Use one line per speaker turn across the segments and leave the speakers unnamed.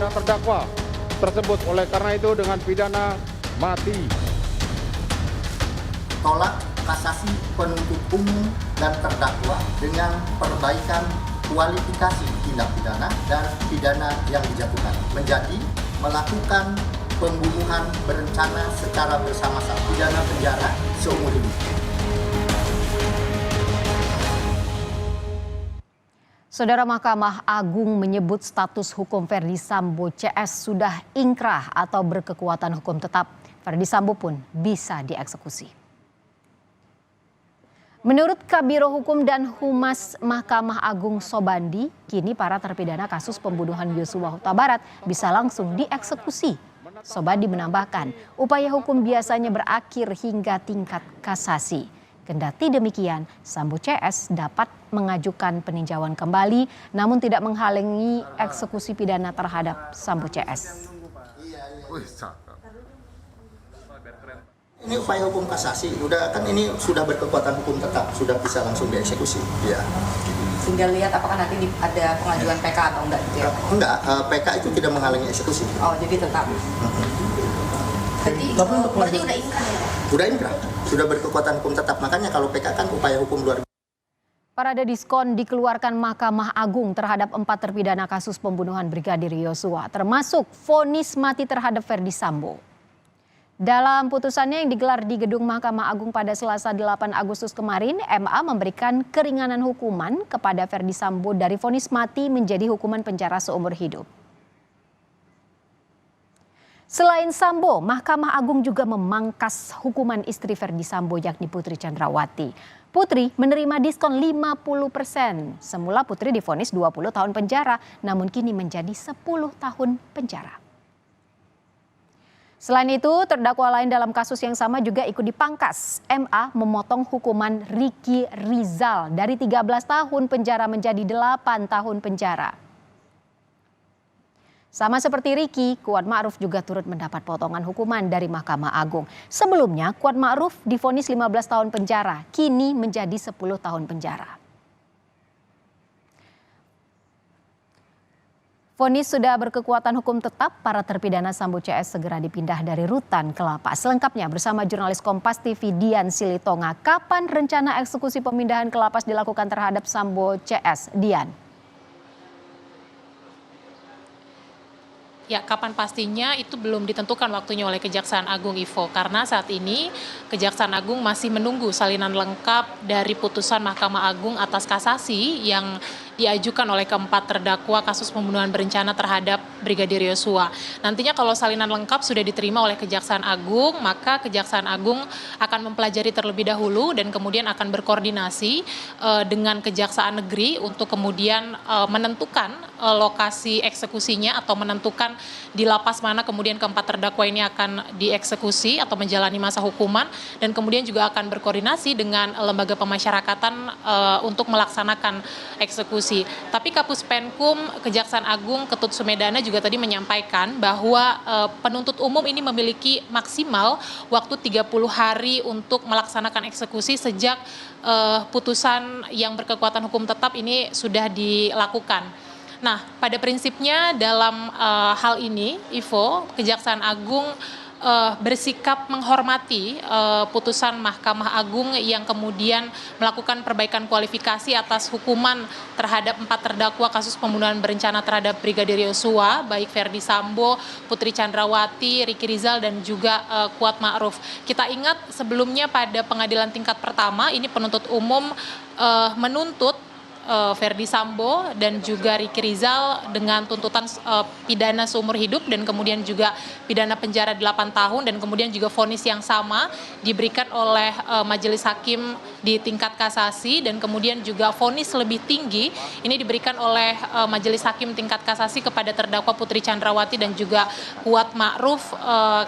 para terdakwa tersebut. Oleh karena itu dengan pidana mati.
Tolak kasasi penuntut umum dan terdakwa dengan perbaikan kualifikasi tindak pidana dan pidana yang dijatuhkan menjadi melakukan pembunuhan berencana secara bersama-sama, pidana penjara seumur hidup.
Saudara, Mahkamah Agung menyebut status hukum Ferdy Sambo CS sudah ingkrah atau berkekuatan hukum tetap. Ferdy Sambo pun bisa dieksekusi. Menurut Kabiro Hukum dan Humas Mahkamah Agung Sobandi, kini para terpidana kasus pembunuhan Yosua Huta Barat bisa langsung dieksekusi. Sobandi menambahkan, upaya hukum biasanya berakhir hingga tingkat kasasi. Kendati demikian, Sambo CS dapat mengajukan peninjauan kembali, namun tidak menghalangi eksekusi pidana terhadap Sambo CS.
Ini upaya hukum kasasi, ini sudah berkekuatan hukum tetap, sudah bisa langsung dieksekusi. Ya.
Tinggal lihat apakah nanti ada pengajuan PK atau enggak gitu ya?
Enggak, PK itu tidak menghalangi eksekusi.
Oh, jadi tetap. Berarti udah ingkrah ya?
Udah ingkrah, sudah berkekuatan hukum tetap. Makanya kalau PK kan upaya hukum luar biasa.
Parade diskon dikeluarkan Mahkamah Agung terhadap 4 terpidana kasus pembunuhan Brigadir Yosua, termasuk vonis mati terhadap Ferdy Sambo. Dalam putusannya yang digelar di Gedung Mahkamah Agung pada Selasa 8 Agustus kemarin, MA memberikan keringanan hukuman kepada Ferdy Sambo dari vonis mati menjadi hukuman penjara seumur hidup. Selain Sambo, Mahkamah Agung juga memangkas hukuman istri Ferdy Sambo yakni Putri Chandrawati. Putri menerima diskon 50%. Semula Putri divonis 20 tahun penjara, namun kini menjadi 10 tahun penjara. Selain itu, terdakwa lain dalam kasus yang sama juga ikut dipangkas. MA memotong hukuman Ricky Rizal dari 13 tahun penjara menjadi 8 tahun penjara. Sama seperti Ricky, Kuat Ma'ruf juga turut mendapat potongan hukuman dari Mahkamah Agung. Sebelumnya, Kuat Ma'ruf divonis 15 tahun penjara, kini menjadi 10 tahun penjara. Vonis sudah berkekuatan hukum tetap, para terpidana Sambo CS segera dipindah dari rutan ke lapas. Selengkapnya bersama jurnalis Kompas TV Dian Silitonga. Kapan rencana eksekusi pemindahan ke lapas dilakukan terhadap Sambo CS? Dian.
Ya, kapan pastinya itu belum ditentukan waktunya oleh Kejaksaan Agung, Ivo. Karena saat ini Kejaksaan Agung masih menunggu salinan lengkap dari putusan Mahkamah Agung atas kasasi yang diajukan oleh keempat terdakwa kasus pembunuhan berencana terhadap Brigadir Yosua. Nantinya kalau salinan lengkap sudah diterima oleh Kejaksaan Agung, maka Kejaksaan Agung akan mempelajari terlebih dahulu dan kemudian akan berkoordinasi dengan Kejaksaan Negeri untuk kemudian menentukan lokasi eksekusinya atau menentukan di lapas mana kemudian keempat terdakwa ini akan dieksekusi atau menjalani masa hukuman, dan kemudian juga akan berkoordinasi dengan lembaga pemasyarakatan untuk melaksanakan eksekusi. Tapi Kapus Penkum Kejaksaan Agung Ketut Sumedana juga tadi menyampaikan bahwa penuntut umum ini memiliki maksimal waktu 30 hari untuk melaksanakan eksekusi sejak putusan yang berkekuatan hukum tetap ini sudah dilakukan. Nah, pada prinsipnya dalam hal ini, Ivo, Kejaksaan Agung bersikap menghormati putusan Mahkamah Agung yang kemudian melakukan perbaikan kualifikasi atas hukuman terhadap 4 terdakwa kasus pembunuhan berencana terhadap Brigadir Yosua, baik Ferdy Sambo, Putri Chandrawati, Ricky Rizal, dan juga Kuat Ma'ruf. Kita ingat sebelumnya pada pengadilan tingkat pertama, ini penuntut umum menuntut Ferdy Sambo dan juga Ricky Rizal dengan tuntutan pidana seumur hidup dan kemudian juga pidana penjara 8 tahun dan kemudian juga vonis yang sama diberikan oleh majelis hakim di tingkat kasasi, dan kemudian juga vonis lebih tinggi ini diberikan oleh majelis hakim tingkat kasasi kepada terdakwa Putri Chandrawati dan juga Kuat Ma'ruf,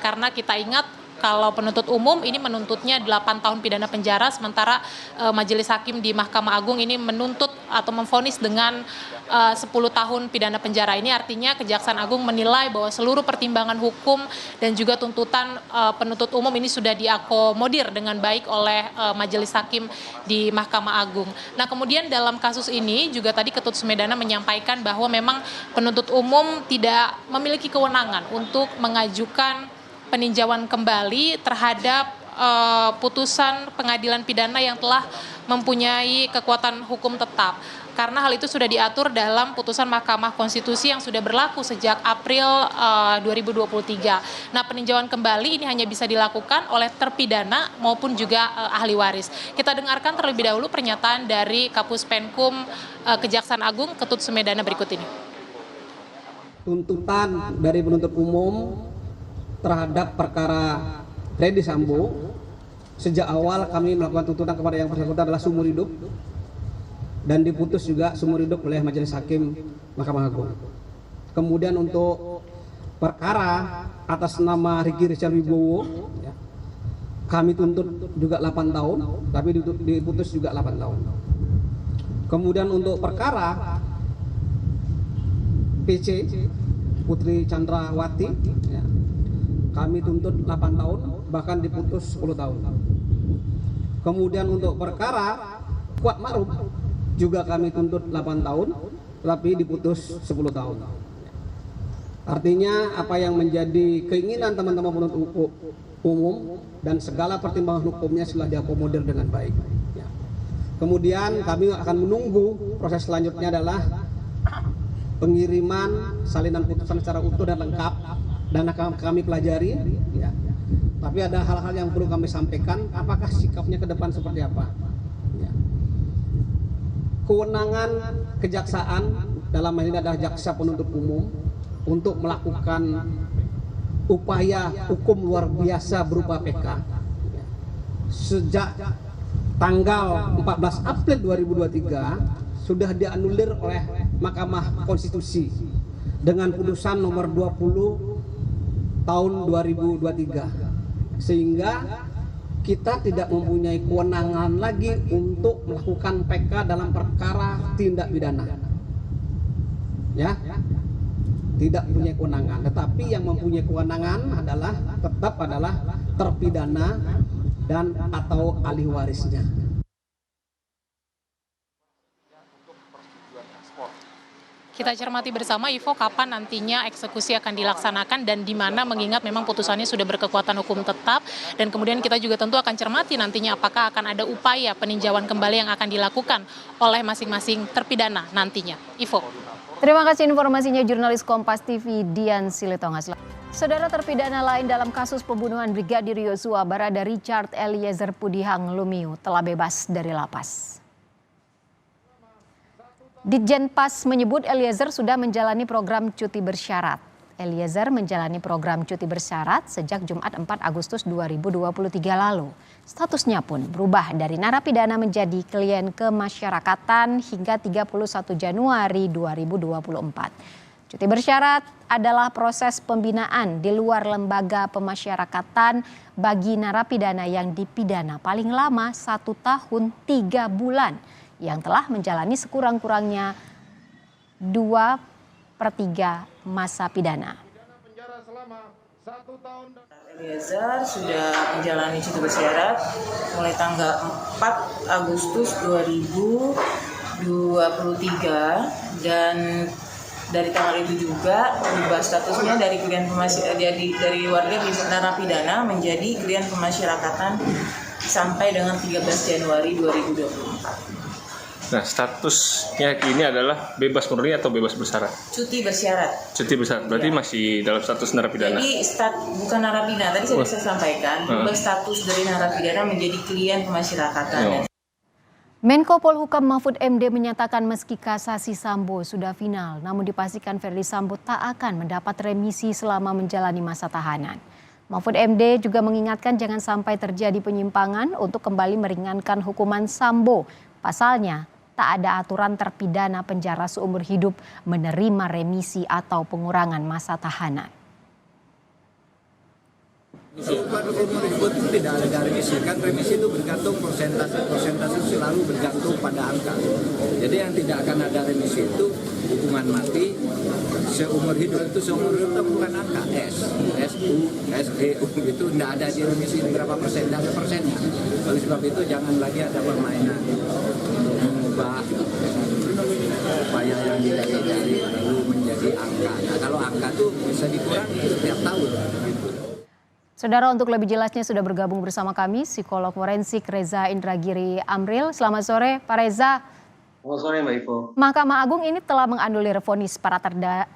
karena kita ingat kalau penuntut umum ini menuntutnya 8 tahun pidana penjara, sementara Majelis Hakim di Mahkamah Agung ini menuntut atau memvonis dengan 10 tahun pidana penjara. Ini artinya Kejaksaan Agung menilai bahwa seluruh pertimbangan hukum dan juga tuntutan penuntut umum ini sudah diakomodir dengan baik oleh Majelis Hakim di Mahkamah Agung. Nah, kemudian dalam kasus ini juga tadi Ketut Sumedana menyampaikan bahwa memang penuntut umum tidak memiliki kewenangan untuk mengajukan peninjauan kembali terhadap putusan pengadilan pidana yang telah mempunyai kekuatan hukum tetap. Karena hal itu sudah diatur dalam putusan Mahkamah Konstitusi yang sudah berlaku sejak April 2023. Nah, peninjauan kembali ini hanya bisa dilakukan oleh terpidana maupun juga ahli waris. Kita dengarkan terlebih dahulu pernyataan dari Kapus Penkum Kejaksaan Agung Ketut Sumedana berikut ini.
Tuntutan dari penuntut umum terhadap perkara Freddy Sambo, sejak awal kami melakukan tuntutan kepada yang bersangkutan adalah seumur hidup dan diputus juga seumur hidup oleh Majelis Hakim Mahkamah Agung. Kemudian untuk perkara atas nama Ricky Richard Wibowo, ya, kami tuntut juga 8 tahun, tapi diputus juga 8 tahun. Kemudian untuk perkara PC Putri Chandrawati, ya, kami tuntut 8 tahun, bahkan diputus 10 tahun. Kemudian untuk perkara Kuat Ma'ruf juga kami tuntut 8 tahun, tapi diputus 10 tahun. Artinya apa yang menjadi keinginan teman-teman penuntut umum dan segala pertimbangan hukumnya sudah diakomodir dengan baik. Ya. Kemudian kami akan menunggu proses selanjutnya adalah pengiriman salinan putusan secara utuh dan lengkap dan akan kami pelajari. Ya. Tapi ada hal-hal yang perlu kami sampaikan, apakah sikapnya ke depan seperti apa. Ya. Kewenangan kejaksaan dalam hal ini adalah jaksa penuntut umum untuk melakukan upaya hukum luar biasa berupa PK. Ya. Sejak tanggal 14 April 2023 sudah dianulir oleh Mahkamah Konstitusi dengan putusan nomor 20 tahun 2023. Sehingga kita tidak mempunyai kewenangan lagi untuk melakukan PK dalam perkara tindak pidana. Ya. Tidak punya kewenangan, tetapi yang mempunyai kewenangan tetap adalah terpidana dan atau ahli warisnya.
Kita cermati bersama, Ivo, kapan nantinya eksekusi akan dilaksanakan dan di mana, mengingat memang putusannya sudah berkekuatan hukum tetap, dan kemudian kita juga tentu akan cermati nantinya apakah akan ada upaya peninjauan kembali yang akan dilakukan oleh masing-masing terpidana nantinya. Ivo.
Terima kasih informasinya jurnalis Kompas TV Dian Silitongas. Saudara, terpidana lain dalam kasus pembunuhan Brigadir Yosua, Barada Richard Eliezer Pudihang Lumiu, telah bebas dari lapas. Ditjen Pas menyebut Eliezer sudah menjalani program cuti bersyarat. Eliezer menjalani program cuti bersyarat sejak Jumat 4 Agustus 2023 lalu. Statusnya pun berubah dari narapidana menjadi klien kemasyarakatan hingga 31 Januari 2024. Cuti bersyarat adalah proses pembinaan di luar lembaga pemasyarakatan bagi narapidana yang dipidana paling lama 1 tahun 3 bulan yang telah menjalani sekurang-kurangnya 2/3 masa pidana.
Eliezer sudah menjalani cuti bersyarat mulai tanggal 4 Agustus 2023 dan dari tanggal itu juga berubah statusnya dari warga narapidana menjadi klien pemasyarakatan sampai dengan 13 Januari 2024.
Nah, statusnya ini adalah bebas murni atau bebas bersyarat?
Cuti bersyarat.
Cuti bersyarat, berarti masih dalam status narapidana?
Jadi bukan narapidana, tadi saya bisa sampaikan, berubah status dari narapidana menjadi klien pemasyarakatan.
Menko Polhukam Mahfud MD menyatakan meski kasasi Sambo sudah final, namun dipastikan Verdi Sambo tak akan mendapat remisi selama menjalani masa tahanan. Mahfud MD juga mengingatkan jangan sampai terjadi penyimpangan untuk kembali meringankan hukuman Sambo. Pasalnya, tak ada aturan terpidana penjara seumur hidup menerima remisi atau pengurangan masa tahanan.
Pada umur hidup itu tidak ada remisi, kan remisi itu bergantung persentase selalu bergantung pada angka. Jadi yang tidak akan ada remisi itu hukuman mati seumur hidup, itu seumur hidup itu bukan angka SU, SEU itu tidak ada di remisi berapa persen, tidak ada persennya. Oleh sebab itu jangan lagi ada permainan untuk mengubah upaya yang didalami lalu menjadi angka. Nah, kalau angka itu bisa dikurangi setiap tahun. Gitu.
Saudara, untuk lebih jelasnya sudah bergabung bersama kami psikolog forensik Reza Indragiri Amril. Selamat sore Pak Reza.
Selamat sore Mbak Ivo.
Mahkamah Agung ini telah menganulir vonis para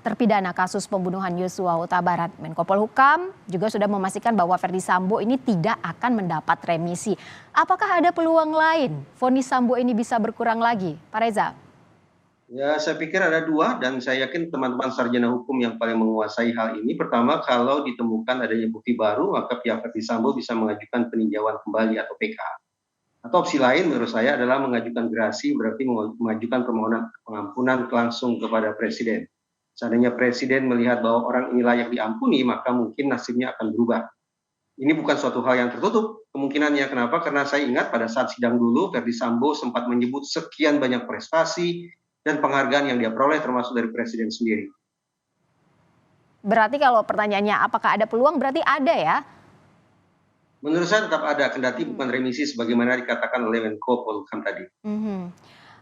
terpidana kasus pembunuhan Yosua Huta Barat. Menko Polhukam juga sudah memastikan bahwa Ferdy Sambo ini tidak akan mendapat remisi. Apakah ada peluang lain vonis Sambo ini bisa berkurang lagi, Pak Reza?
Ya, saya pikir ada dua dan saya yakin teman-teman sarjana hukum yang paling menguasai hal ini. Pertama, kalau ditemukan adanya bukti baru, maka pihak Ferdy Sambo bisa mengajukan peninjauan kembali atau PK. Atau opsi lain menurut saya adalah mengajukan gerasi, berarti mengajukan permohonan pengampunan langsung kepada Presiden. Seandainya Presiden melihat bahwa orang ini layak diampuni, maka mungkin nasibnya akan berubah. Ini bukan suatu hal yang tertutup kemungkinannya. Kenapa? Karena saya ingat pada saat sidang dulu, Ferdy Sambo sempat menyebut sekian banyak prestasi dan penghargaan yang dia peroleh termasuk dari Presiden sendiri.
Berarti kalau pertanyaannya apakah ada peluang, berarti ada ya?
Menurut saya tetap ada, kendati bukan remisi sebagaimana dikatakan oleh Menko Polhukam tadi.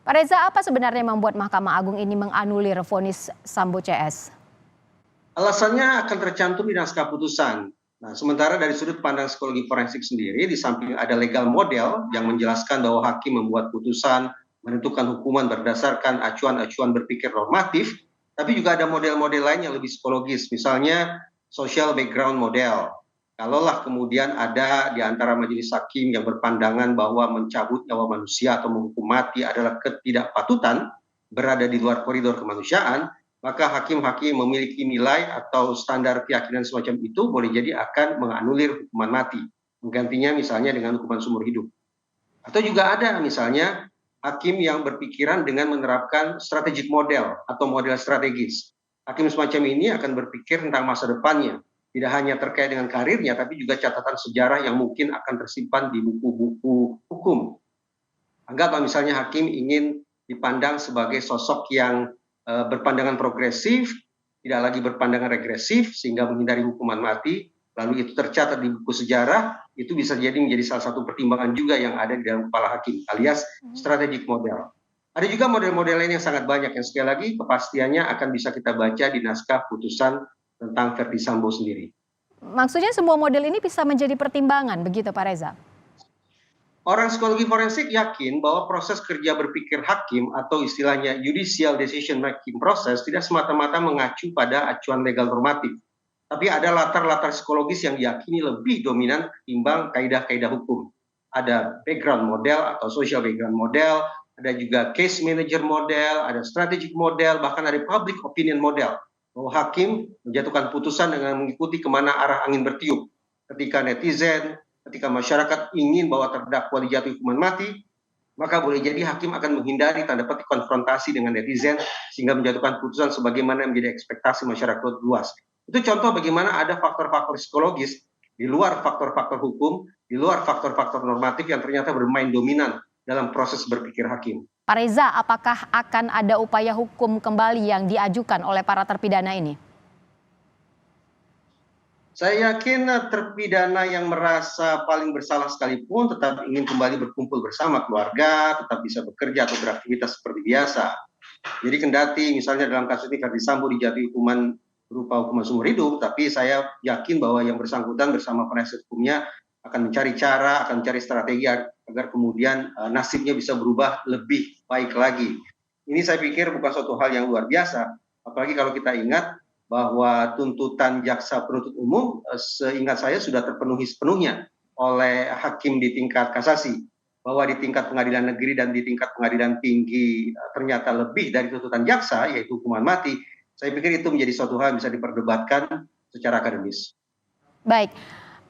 Pak Reza, apa sebenarnya membuat Mahkamah Agung ini menganulir vonis Sambo CS?
Alasannya akan tercantum di naskah putusan. Nah, sementara dari sudut pandang psikologi forensik sendiri, di samping ada legal model yang menjelaskan bahwa hakim membuat putusan, menentukan hukuman berdasarkan acuan-acuan berpikir normatif, tapi juga ada model-model lain yang lebih psikologis, misalnya social background model. Kalaulah kemudian ada di antara majelis hakim yang berpandangan bahwa mencabut nyawa manusia atau menghukum mati adalah ketidakpatutan, berada di luar koridor kemanusiaan, maka hakim-hakim memiliki nilai atau standar keyakinan semacam itu boleh jadi akan menganulir hukuman mati, menggantinya misalnya dengan hukuman seumur hidup. Atau juga ada misalnya hakim yang berpikiran dengan menerapkan strategic model atau model strategis. Hakim semacam ini akan berpikir tentang masa depannya, tidak hanya terkait dengan karirnya, tapi juga catatan sejarah yang mungkin akan tersimpan di buku-buku hukum. Anggaplah misalnya hakim ingin dipandang sebagai sosok yang berpandangan progresif, tidak lagi berpandangan regresif, sehingga menghindari hukuman mati, lalu itu tercatat di buku sejarah, itu bisa jadi menjadi salah satu pertimbangan juga yang ada di dalam kepala hakim, alias strategic model. Ada juga model-model lain yang sangat banyak, yang sekali lagi kepastiannya akan bisa kita baca di naskah putusan tentang Ferdy Sambo sendiri.
Maksudnya semua model ini bisa menjadi pertimbangan, begitu Pak Reza?
Orang psikologi forensik yakin bahwa proses kerja berpikir hakim atau istilahnya judicial decision making process tidak semata-mata mengacu pada acuan legal normatif. Tapi ada latar-latar psikologis yang diyakini lebih dominan ketimbang kaidah-kaidah hukum. Ada background model atau social background model, ada juga case manager model, ada strategic model, bahkan ada public opinion model. Bahwa hakim menjatuhkan putusan dengan mengikuti kemana arah angin bertiup. Ketika netizen, ketika masyarakat ingin bahwa terdakwa dijatuhi hukuman mati, maka boleh jadi hakim akan menghindari tanda petik konfrontasi dengan netizen sehingga menjatuhkan putusan sebagaimana menjadi ekspektasi masyarakat luas. Itu contoh bagaimana ada faktor-faktor psikologis di luar faktor-faktor hukum, di luar faktor-faktor normatif yang ternyata bermain dominan dalam proses berpikir hakim.
Pak Reza, apakah akan ada upaya hukum kembali yang diajukan oleh para terpidana ini?
Saya yakin terpidana yang merasa paling bersalah sekalipun tetap ingin kembali berkumpul bersama keluarga, tetap bisa bekerja atau beraktivitas seperti biasa. Jadi kendati misalnya dalam kasus ini Ferdy Sambo dijatuhi hukuman berupa hukuman seumur hidup, tapi saya yakin bahwa yang bersangkutan bersama penasihat hukumnya akan mencari cara, akan mencari strategi agar kemudian nasibnya bisa berubah lebih baik lagi. Ini saya pikir bukan suatu hal yang luar biasa, apalagi kalau kita ingat bahwa tuntutan jaksa penuntut umum seingat saya sudah terpenuhi sepenuhnya oleh hakim di tingkat kasasi, bahwa di tingkat pengadilan negeri dan di tingkat pengadilan tinggi ternyata lebih dari tuntutan jaksa, yaitu hukuman mati. Saya pikir itu menjadi suatu hal yang bisa diperdebatkan secara akademis.
Baik.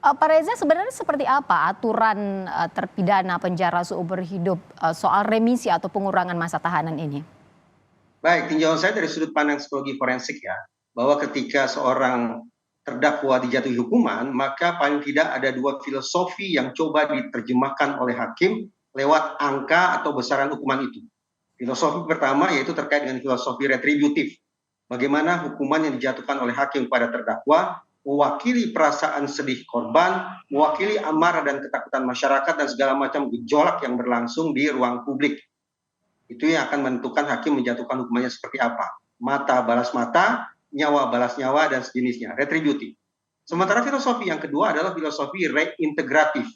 Pak Reza, sebenarnya seperti apa aturan terpidana penjara seumur hidup soal remisi atau pengurangan masa tahanan ini?
Baik, tinjauan saya dari sudut pandang psikologi forensik ya, bahwa ketika seorang terdakwa dijatuhi hukuman, maka paling tidak ada dua filosofi yang coba diterjemahkan oleh hakim lewat angka atau besaran hukuman itu. Filosofi pertama yaitu terkait dengan filosofi retributif. Bagaimana hukuman yang dijatuhkan oleh hakim kepada terdakwa mewakili perasaan sedih korban, mewakili amarah dan ketakutan masyarakat dan segala macam gejolak yang berlangsung di ruang publik. Itu yang akan menentukan hakim menjatuhkan hukumannya seperti apa. Mata balas mata, nyawa balas nyawa, dan sejenisnya, retributif. Sementara filosofi yang kedua adalah filosofi reintegratif,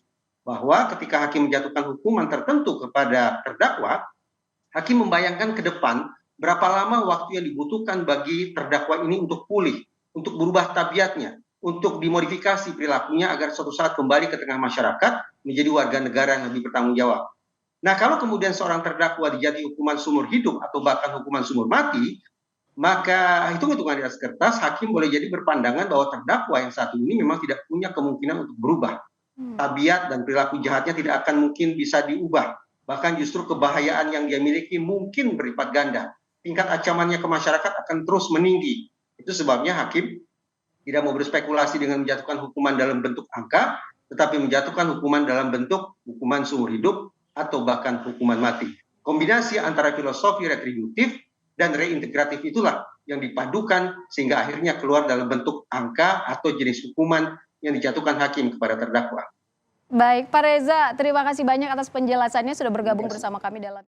bahwa ketika hakim menjatuhkan hukuman tertentu kepada terdakwa, hakim membayangkan ke depan berapa lama waktu yang dibutuhkan bagi terdakwa ini untuk pulih, untuk berubah tabiatnya, untuk dimodifikasi perilakunya agar suatu saat kembali ke tengah masyarakat menjadi warga negara yang lebih bertanggung jawab. Nah, kalau kemudian seorang terdakwa dijatuhi hukuman seumur hidup atau bahkan hukuman seumur mati, maka hitung-hitungan di atas kertas, hakim boleh jadi berpandangan bahwa terdakwa yang satu ini memang tidak punya kemungkinan untuk berubah. Tabiat dan perilaku jahatnya tidak akan mungkin bisa diubah. Bahkan justru kebahayaan yang dia miliki mungkin berlipat ganda. Tingkat ancamannya ke masyarakat akan terus meninggi. Itu sebabnya hakim tidak mau berspekulasi dengan menjatuhkan hukuman dalam bentuk angka, tetapi menjatuhkan hukuman dalam bentuk hukuman seumur hidup atau bahkan hukuman mati. Kombinasi antara filosofi retributif dan reintegratif itulah yang dipadukan sehingga akhirnya keluar dalam bentuk angka atau jenis hukuman yang dijatuhkan hakim kepada terdakwa.
Baik, Pak Reza, terima kasih banyak atas penjelasannya sudah bergabung bersama kami dalam